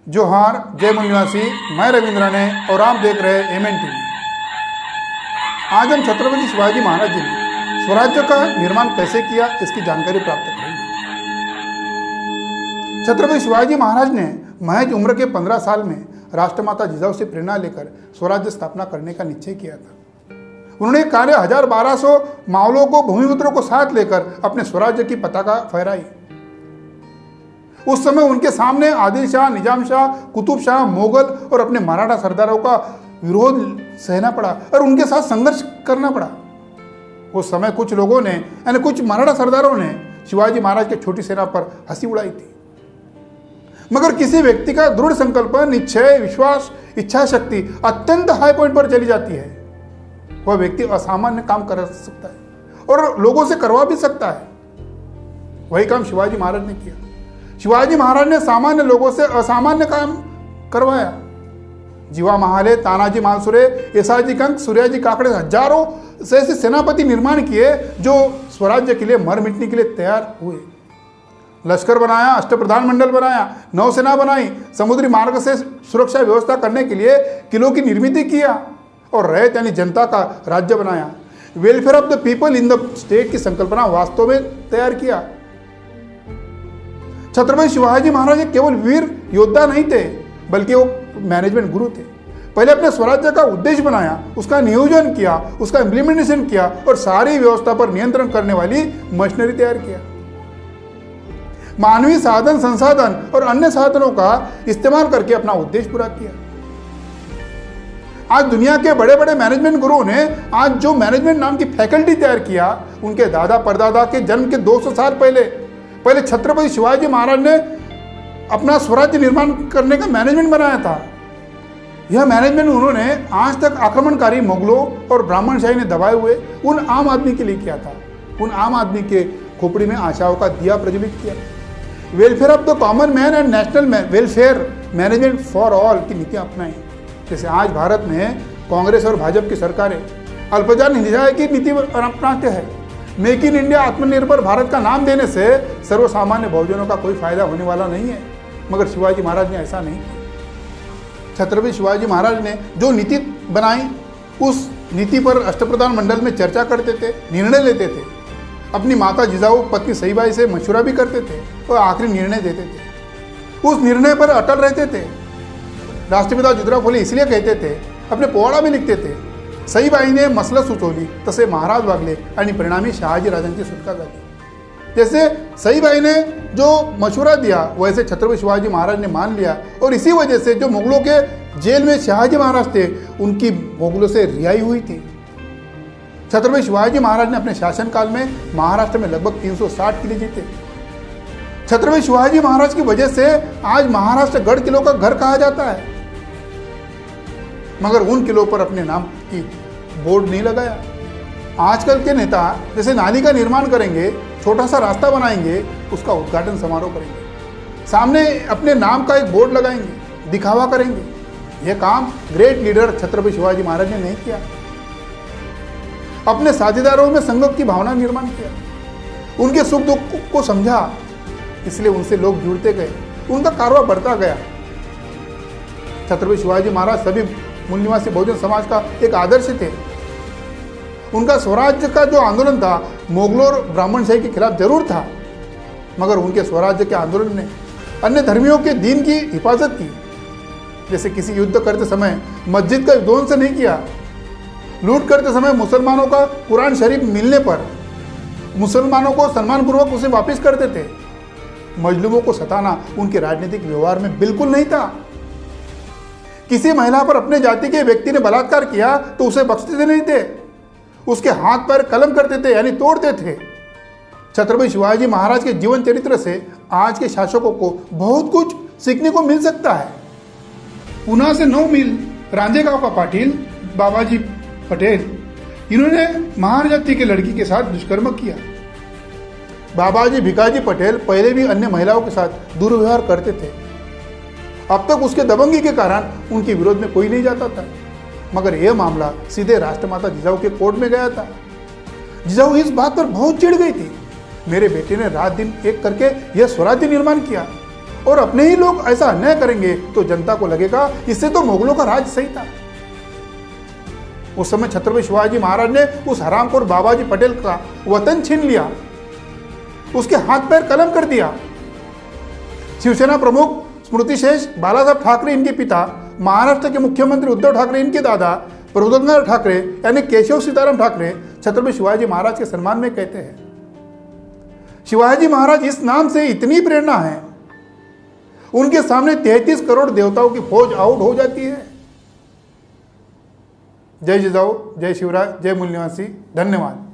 जोहार, जय मूल निवासी, मैं रविंद्र ने और आप देख रहे हैं एमएन टीवी। आज हम छत्रपति शिवाजी महाराज जी ने स्वराज्य का निर्माण कैसे किया इसकी जानकारी प्राप्त करेंगे। छत्रपति शिवाजी महाराज ने महज उम्र के 15 साल में राष्ट्रमाता जिजाऊ से प्रेरणा लेकर स्वराज्य स्थापना करने का निश्चय किया था। उन्होंने कार्य 1200 मावलों को, भूमिपुत्रों को साथ लेकर अपने स्वराज्य की पताका फहराई। उस समय उनके सामने आदिल शाह, निजाम शाह, कुतुब शाह, मुगल और अपने मराठा सरदारों का विरोध सहना पड़ा और उनके साथ संघर्ष करना पड़ा। उस समय कुछ लोगों ने यानी कुछ मराठा सरदारों ने शिवाजी महाराज की छोटी सेना पर हंसी उड़ाई थी, मगर किसी व्यक्ति का दृढ़ संकल्प, निश्चय, विश्वास, इच्छा शक्ति अत्यंत हाई पॉइंट पर चली जाती है, वह व्यक्ति असामान्य काम कर सकता है और लोगों से करवा भी सकता है। वही काम शिवाजी महाराज ने किया। शिवाजी महाराज ने सामान्य लोगों से असामान्य काम करवाया। जीवा महाले, तानाजी मालसुरे, येसाजी कंक, सूर्याजी काकड़े हजारों से ऐसे सेनापति निर्माण किए जो स्वराज्य के लिए मर मिटने के लिए तैयार हुए। लश्कर बनाया, अष्टप्रधान मंडल बनाया, नौसेना बनाई, समुद्री मार्ग से सुरक्षा व्यवस्था करने के लिए किलों की निर्मित किया और रैयत यानी जनता का राज्य बनाया। Welfare of the people in the state की संकल्पना वास्तव में तैयार किया। छत्रपति शिवाजी महाराज केवल वीर योद्धा नहीं थे, बल्कि वो मैनेजमेंट गुरु थे। पहले अपने स्वराज्य का उद्देश्य बनाया, उसका नियोजन किया, उसका इम्प्लीमेंटेशन किया और सारी व्यवस्था पर नियंत्रण करने वाली मशीनरी तैयार किया। मानवीय साधन, संसाधन और अन्य साधनों का इस्तेमाल करके अपना उद्देश्य पूरा किया। आज दुनिया के बड़े बड़े मैनेजमेंट गुरुओं ने आज जो मैनेजमेंट नाम की फैकल्टी तैयार किया, उनके दादा परदादा के जन्म के 200 साल पहले छत्रपति शिवाजी महाराज ने अपना स्वराज्य निर्माण करने का मैनेजमेंट बनाया था। यह मैनेजमेंट उन्होंने आज तक आक्रमणकारी मुगलों और ब्राह्मणशाही ने दबाए हुए उन आम आदमी के लिए किया था। उन आम आदमी के खोपड़ी में आशाओं का दिया प्रज्वलित किया। Welfare of the common man and national welfare management for all की नीतियां अपनाई। जैसे आज भारत में कांग्रेस और भाजपा की सरकारें अल्पजान निजाय की नीति अपनाते हैं। मेक इन इंडिया, आत्मनिर्भर भारत का नाम देने से सर्वसामान्य बहुजनों का कोई फायदा होने वाला नहीं है, मगर शिवाजी महाराज ने ऐसा नहीं किया। छत्रपति शिवाजी महाराज ने जो नीति बनाई, उस नीति पर अष्टप्रधान मंडल में चर्चा करते थे, निर्णय लेते थे। अपनी माता जिजाऊ, पत्नी सईबाई से मशवरा भी करते थे और आखिरी निर्णय देते थे। उस निर्णय पर अटल रहते थे। राष्ट्रपिता ज्योतिराव फुले इसलिए कहते थे, अपने पोवाडा में लिखते थे, सईबाईने मसलं सुचवली तसे महाराज वागले आणि परिणामी शहाजी राजांची सुटका झाली। जैसे सईबाईने जो मशवरा दिया वैसे छत्रपति शिवाजी महाराज ने मान लिया और इसी वजह से जो मुगलों के जेल में शहाजी महाराज थे, उनकी मुगलों से रिहाई हुई थी। छत्रपति शिवाजी महाराज ने अपने शासनकाल में महाराष्ट्र में लगभग 360 किले जीते। छत्रपति शिवाजी महाराज की वजह से आज महाराष्ट्र गढ़ किलों का घर कहा जाता है, मगर उन किलों पर अपने नाम की बोर्ड नहीं लगाया। आजकल के नेता जैसे नाली का निर्माण करेंगे, छोटा सा रास्ता बनाएंगे, उसका उद्घाटन समारोह करेंगे, सामने अपने नाम का एक बोर्ड लगाएंगे, दिखावा करेंगे। यह काम ग्रेट लीडर छत्रपति शिवाजी महाराज ने नहीं किया। अपने साझेदारों में संघ की भावना निर्माण किया, उनके सुख दुख को समझा, इसलिए उनसे लोग जुड़ते गए, उनका कारवा बढ़ता गया। छत्रपति शिवाजी महाराज सभी मूल निवासी बहुजन समाज का एक आदर्श थे। उनका स्वराज्य का जो आंदोलन था मुगलों और ब्राह्मणशाही के खिलाफ जरूर था, मगर उनके स्वराज्य के आंदोलन ने अन्य धर्मियों के दीन की हिफाजत की। जैसे किसी युद्ध करते समय मस्जिद का विध्वंस नहीं किया, लूट करते समय मुसलमानों का कुरान शरीफ मिलने पर मुसलमानों को सम्मानपूर्वक उसे वापस करते थे। मजलूमों को सताना उनके राजनीतिक व्यवहार में बिल्कुल नहीं था। किसी महिला पर अपने जाति के व्यक्ति ने बलात्कार किया तो उसे बख्शते नहीं थे, उसके हाथ पैर कलम करते थे यानी तोड़ते थे। छत्रपति शिवाजी महाराज के जीवन चरित्र से आज के शासकों को बहुत कुछ सीखने को मिल सकता है। पुणे से 9 मील रांजेगांव का पाटिल बाबाजी पटेल, इन्होंने महार जाति की लड़की के साथ दुष्कर्म किया। बाबाजी भिकाजी पटेल पहले भी अन्य महिलाओं के साथ दुर्व्यवहार करते थे। अब तक उसके दबंगी के कारण उनके विरोध में कोई नहीं जाता था, मगर यह मामला सीधे राष्ट्रमाता जिजाऊ के कोर्ट में गया था। जिजाऊ इस बात पर बहुत चिढ़ गई थी। मेरे बेटे ने रात दिन एक करके यह स्वराज्य निर्माण किया और अपने ही लोग ऐसा अन्याय करेंगे तो जनता को लगेगा इससे तो मुगलों का राज सही था। उस समय छत्रपति शिवाजी महाराज ने उस हरामखोर बाबाजी पटेल का वतन छीन लिया, उसके हाथ पैर कलम कर दिया। शिवसेना प्रमुख स्मृति शेष बालासाहेब ठाकरे इनके पिता, महाराष्ट्र के मुख्यमंत्री उद्धव ठाकरे इनके दादा, प्रबोधनकार ठाकरे यानी केशव सीताराम ठाकरे छत्रपति शिवाजी महाराज के सम्मान में कहते हैं। शिवाजी महाराज इस नाम से इतनी प्रेरणा है, उनके सामने 33 करोड़ देवताओं की फौज आउट हो जाती है। जय जिजाऊ, जय शिवराज, जय मूल निवासी, धन्यवाद।